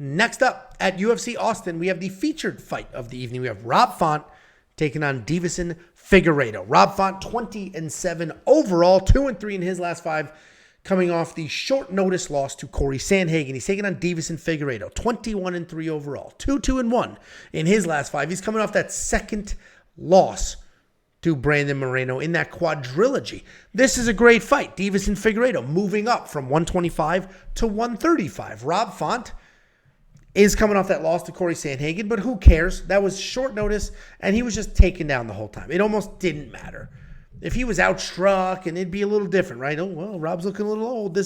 Next up at UFC Austin, we have the featured fight of the evening. We have Rob Font taking on Deiveson Figueiredo. Rob Font, 20-7 overall, 2-3 in his last 5, coming off the short notice loss to Corey Sandhagen. He's taking on Deiveson Figueiredo, 21-3 overall, 2-1 in his last 5. He's coming off that second loss to Brandon Moreno in that quadrilogy. This is a great fight. Deiveson Figueiredo moving up from 125 to 135. Rob Font is coming off that loss to Corey Sandhagen, but who cares? That was short notice, and he was just taken down the whole time. It almost didn't matter. If he was outstruck, and it'd be a little different, right? Oh, well, Rob's looking a little old.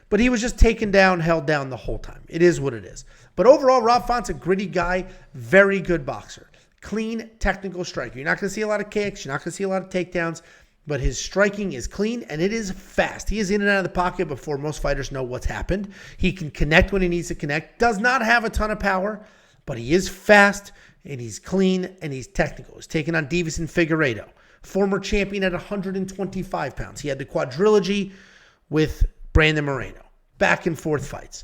But he was just taken down, held down the whole time. It is what it is. But overall, Rob Font's a gritty guy, very good boxer. Clean, technical striker. You're not going to see a lot of kicks. You're not going to see a lot of takedowns. But his striking is clean, and it is fast. He is in and out of the pocket before most fighters know what's happened. He can connect when he needs to connect. Does not have a ton of power, but he is fast, and he's clean, and he's technical. He's taking on Deiveson Figueiredo, former champion at 125 pounds. He had the quadrilogy with Brandon Moreno. Back and forth fights.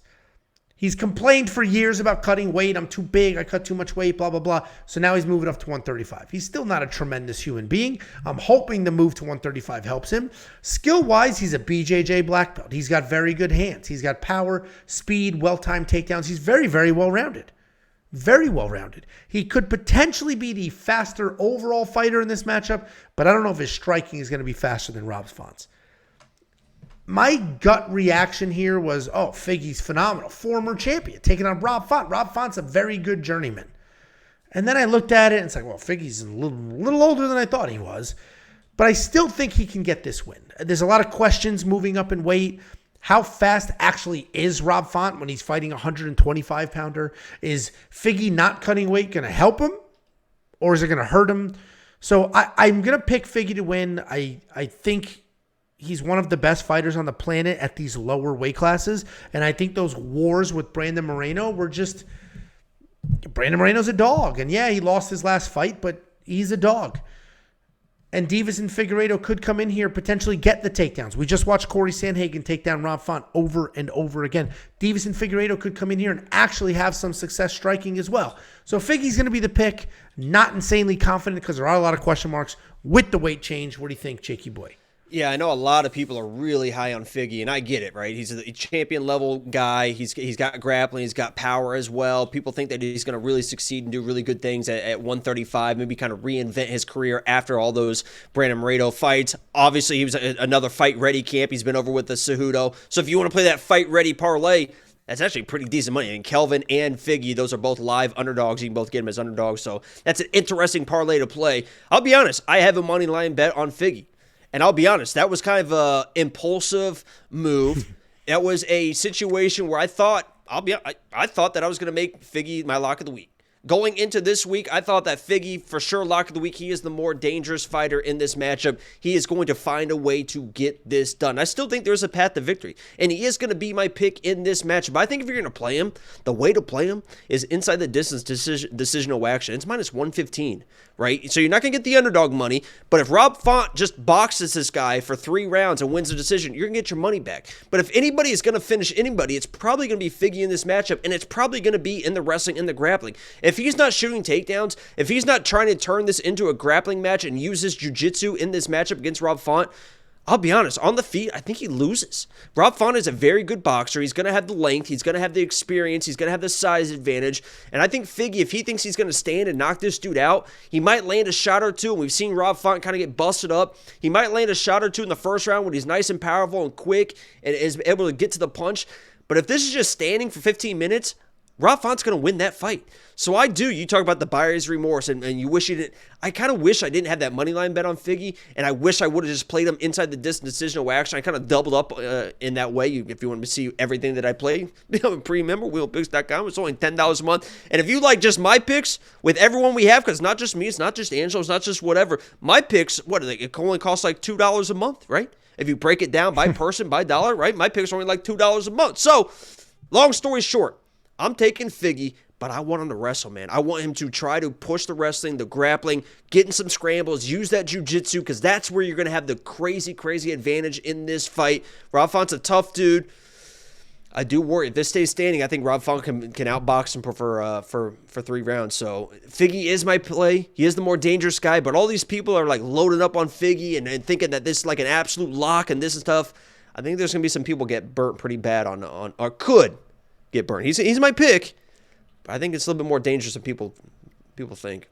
He's complained for years about cutting weight. I'm too big. I cut too much weight, blah, blah, blah. So now he's moving up to 135. He's still not a tremendous human being. I'm hoping the move to 135 helps him. Skill-wise, he's a BJJ black belt. He's got very good hands. He's got power, speed, well-timed takedowns. He's very, very well-rounded. Very well-rounded. He could potentially be the faster overall fighter in this matchup, but I don't know if his striking is going to be faster than Rob Font's. My gut reaction here was, oh, Figgy's phenomenal. Former champion, taking on Rob Font. Rob Font's a very good journeyman. And then I looked at it, and it's like, well, Figgy's a little older than I thought he was. But I still think he can get this win. There's a lot of questions moving up in weight. How fast actually is Rob Font when he's fighting a 125-pounder? Is Figgy not cutting weight going to help him? Or is it going to hurt him? So I'm going to pick Figgy to win. I think he's one of the best fighters on the planet at these lower weight classes. And I think those wars with Brandon Moreno were just... Brandon Moreno's a dog. And yeah, he lost his last fight, but he's a dog. And Deiveson Figueiredo could come in here, potentially get the takedowns. We just watched Corey Sandhagen take down Rob Font over and over again. Deiveson Figueiredo could come in here and actually have some success striking as well. So Figgy's going to be the pick. Not insanely confident because there are a lot of question marks with the weight change. What do you think, Jakey boy? Yeah, I know a lot of people are really high on Figgy, and I get it, right? He's a champion-level guy. He's got grappling. He's got power as well. People think that he's going to really succeed and do really good things at 135, maybe kind of reinvent his career after all those Brandon Moreno fights. Obviously, he was another fight-ready camp. He's been over with the Cejudo. So if you want to play that fight-ready parlay, that's actually pretty decent money. And Kelvin and Figgy, those are both live underdogs. You can both get them as underdogs. So that's an interesting parlay to play. I'll be honest, I have a money line bet on Figgy. And I'll be honest, that was kind of an impulsive move. That was a situation where I thought that I was going to make Figgy my lock of the week. Going into this week, I thought that Figgy, for sure, lock of the week, he is the more dangerous fighter in this matchup. He is going to find a way to get this done. I still think there's a path to victory, and he is going to be my pick in this matchup. But I think if you're going to play him, the way to play him is inside the distance decisional action. It's minus 115, right? So you're not going to get the underdog money, but if Rob Font just boxes this guy for 3 rounds and wins the decision, you're going to get your money back. But if anybody is going to finish anybody, it's probably going to be Figgy in this matchup, and it's probably going to be in the wrestling and the grappling. If he's not shooting takedowns, if he's not trying to turn this into a grappling match and use his jiu-jitsu in this matchup against Rob Font, I'll be honest, on the feet, I think he loses. Rob Font is a very good boxer. He's going to have the length. He's going to have the experience. He's going to have the size advantage. And I think Figgy, if he thinks he's going to stand and knock this dude out, he might land a shot or two. And we've seen Rob Font kind of get busted up. He might land a shot or two in the first round when he's nice and powerful and quick and is able to get to the punch. But if this is just standing for 15 minutes, Rob Font's going to win that fight. So you talk about the buyer's remorse, and you wish you didn't. I kind of wish I didn't have that money line bet on Figgy, and I wish I would have just played him inside the distance decisional action. I kind of doubled up in that way. If you want to see everything that I play, become a pre-member, wheelpicks.com. It's only $10 a month. And if you like just my picks with everyone we have, because it's not just me, it's not just Angelo, it's not just whatever. My picks, it only costs like $2 a month, right? If you break it down by person, by dollar, right? My picks are only like $2 a month. So, long story short, I'm taking Figgy, but I want him to wrestle, man. I want him to try to push the wrestling, the grappling, get in some scrambles, use that jiu-jitsu, because that's where you're going to have the crazy, crazy advantage in this fight. Rob Font's a tough dude. I do worry. If this stays standing, I think Rob Font can outbox him for 3 rounds. So Figgy is my play. He is the more dangerous guy, but all these people are like loaded up on Figgy and thinking that this is like an absolute lock and this and stuff. I think there's going to be some people get burnt pretty bad on or could get burnt. He's my pick, but I think it's a little bit more dangerous than people think.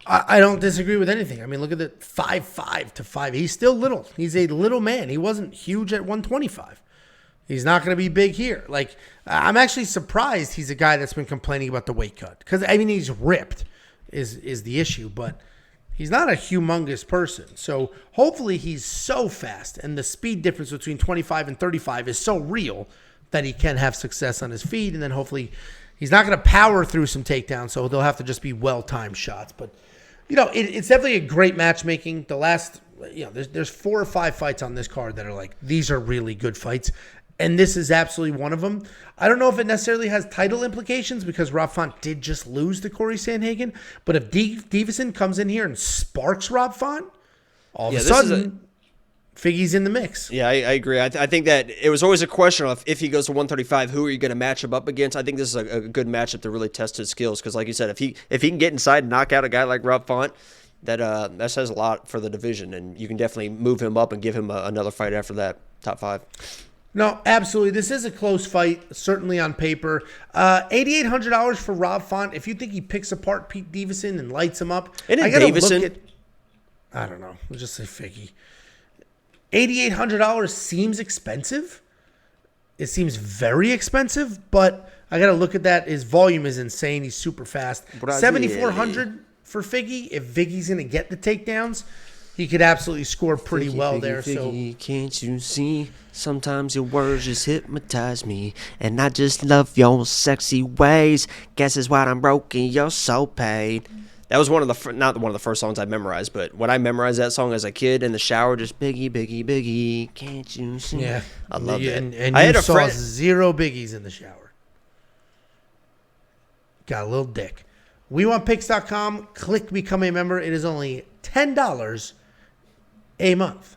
I don't disagree with anything. I mean, look at the 5'5" to 5. He's still little. He's a little man. He wasn't huge at 125. He's not going to be big here. Like, I'm actually surprised he's a guy that's been complaining about the weight cut. Because, I mean, he's ripped is the issue. But he's not a humongous person. So, hopefully he's so fast. And the speed difference between 25 and 35 is so real that he can have success on his feet. And then hopefully he's not going to power through some takedowns. So, they'll have to just be well-timed shots. But, it's definitely a great matchmaking. The last, there's 4 or 5 fights on this card that are like, these are really good fights. And this is absolutely one of them. I don't know if it necessarily has title implications because Rob Font did just lose to Corey Sandhagen. But if Deiveson comes in here and sparks Rob Font, all of a sudden, Figgy's in the mix. Yeah, I agree. I think that it was always a question of if he goes to 135, who are you going to match him up against? I think this is a good matchup to really test his skills because, like you said, if he can get inside and knock out a guy like Rob Font, that says a lot for the division. And you can definitely move him up and give him another fight after that, top 5. No, absolutely. This is a close fight, certainly on paper. $8,800 for Rob Font. If you think he picks apart Pete Deiveson and lights him up, I don't know. We'll just say Figgy. $8,800 seems expensive. It seems very expensive, but I got to look at that. His volume is insane. He's super fast. $7,400 for Figgy. If Figgy's going to get the takedowns, he could absolutely score pretty well there. Figgy, so can't you see? Sometimes your words just hypnotize me, and I just love your sexy ways. Guess it's why I'm broken. You're so paid. That was not one of the first songs I memorized, but when I memorized that song as a kid in the shower, just Biggie, Biggie, Biggie, can't you see? Yeah, I loved it. And I had saw zero biggies in the shower. Got a little dick. WeWantPicks.com. Click Become a Member. It is only $10 a month.